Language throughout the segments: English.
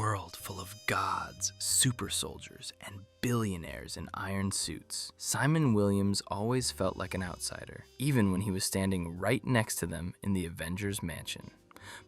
world full of gods, super soldiers, and billionaires in iron suits, Simon Williams always felt like an outsider, even when he was standing right next to them in the Avengers mansion.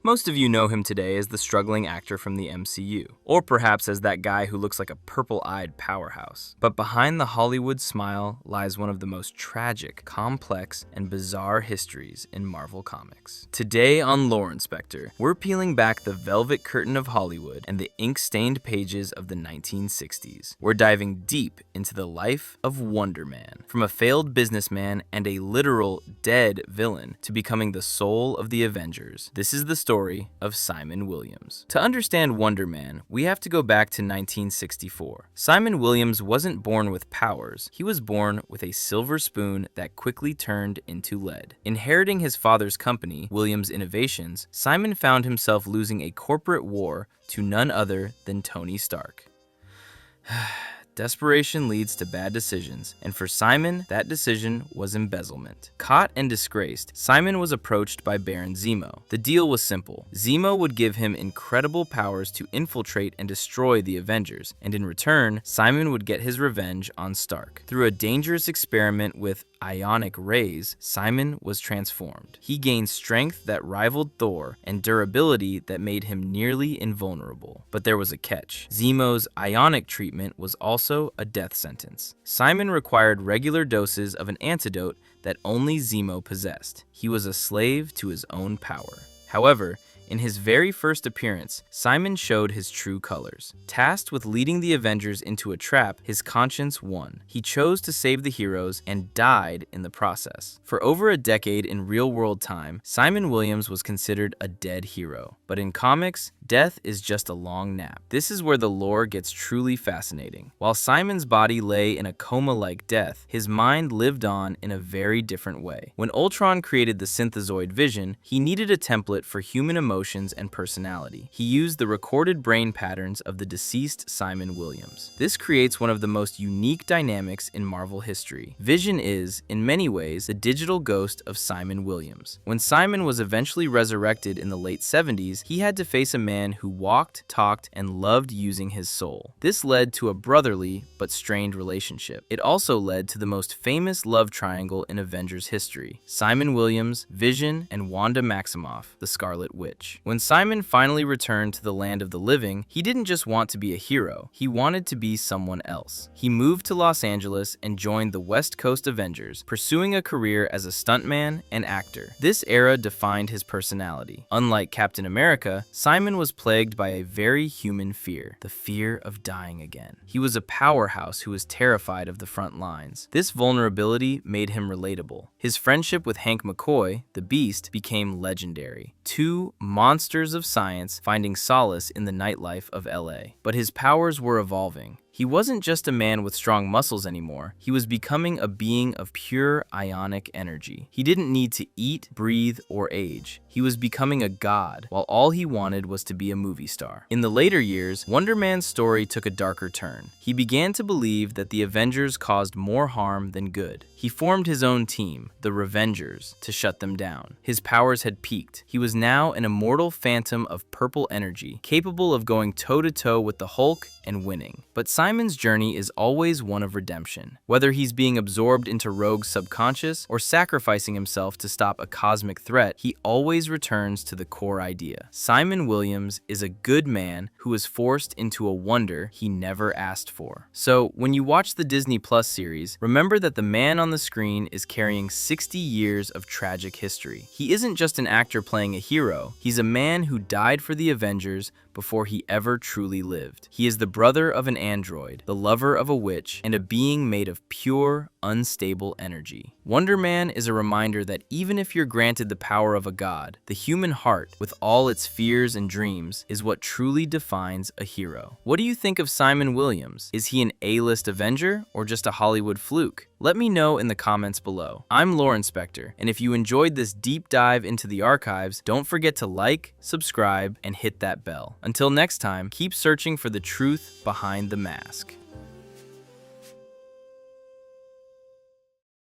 Most of you know him today as the struggling actor from the MCU, or perhaps as that guy who looks like a purple-eyed powerhouse. But behind the Hollywood smile lies one of the most tragic, complex, and bizarre histories in Marvel Comics. Today on Lore Inspector, we're peeling back the velvet curtain of Hollywood and the ink-stained pages of the 1960s. We're diving deep into the life of Wonder Man, from a failed businessman and a literal dead villain to becoming the soul of the Avengers. This is the story of Simon Williams. To understand Wonder Man, we have to go back to 1964. Simon Williams wasn't born with powers. He was born with a silver spoon that quickly turned into lead. Inheriting his father's company, Williams Innovations, Simon found himself losing a corporate war to none other than Tony Stark. Desperation leads to bad decisions, and for Simon, that decision was embezzlement. Caught and disgraced, Simon was approached by Baron Zemo. The deal was simple. Zemo would give him incredible powers to infiltrate and destroy the Avengers, and in return, Simon would get his revenge on Stark. Through a dangerous experiment with ionic rays, Simon was transformed. He gained strength that rivaled Thor and durability that made him nearly invulnerable. But there was a catch. Zemo's ionic treatment was also a death sentence. Simon required regular doses of an antidote that only Zemo possessed. He was a slave to his own power. However, in his very first appearance, Simon showed his true colors. Tasked with leading the Avengers into a trap, his conscience won. He chose to save the heroes and died in the process. For over a decade in real-world time, Simon Williams was considered a dead hero. But in comics, death is just a long nap. This is where the lore gets truly fascinating. While Simon's body lay in a coma-like death, his mind lived on in a very different way. When Ultron created the synthezoid Vision, he needed a template for human emotions and personality. He used the recorded brain patterns of the deceased Simon Williams. This creates one of the most unique dynamics in Marvel history. Vision is, in many ways, the digital ghost of Simon Williams. When Simon was eventually resurrected in the late 70s, he had to face a man who walked, talked, and loved using his soul. This led to a brotherly but strained relationship. It also led to the most famous love triangle in Avengers history: Simon Williams, Vision, and Wanda Maximoff, the Scarlet Witch. When Simon finally returned to the land of the living, he didn't just want to be a hero, he wanted to be someone else. He moved to Los Angeles and joined the West Coast Avengers, pursuing a career as a stuntman and actor. This era defined his personality. Unlike Captain America, Simon was plagued by a very human fear: the fear of dying again. He was a powerhouse who was terrified of the front lines. This vulnerability made him relatable. His friendship with Hank McCoy, the Beast, became legendary. Two monsters of science finding solace in the nightlife of LA. But his powers were evolving. He wasn't just a man with strong muscles anymore. He was becoming a being of pure ionic energy. He didn't need to eat, breathe, or age. He was becoming a god, while all he wanted was to be a movie star. In the later years, Wonder Man's story took a darker turn. He began to believe that the Avengers caused more harm than good. He formed his own team, the Revengers, to shut them down. His powers had peaked. He was now an immortal phantom of purple energy, capable of going toe-to-toe with the Hulk and winning. But Simon's journey is always one of redemption. Whether he's being absorbed into Rogue's subconscious or sacrificing himself to stop a cosmic threat, he always returns to the core idea. Simon Williams is a good man who was forced into a wonder he never asked for. So, when you watch the Disney Plus series, remember that the man on the screen is carrying 60 years of tragic history. He isn't just an actor playing a hero, he's a man who died for the Avengers before he ever truly lived. He is the brother of an android, the lover of a witch, and a being made of pure, unstable energy. Wonder Man is a reminder that even if you're granted the power of a god, the human heart, with all its fears and dreams, is what truly defines a hero. What do you think of Simon Williams? Is he an A-list Avenger or just a Hollywood fluke? Let me know in the comments below. I'm Lore Inspector, and if you enjoyed this deep dive into the archives, don't forget to like, subscribe, and hit that bell. Until next time, keep searching for the truth behind the mask.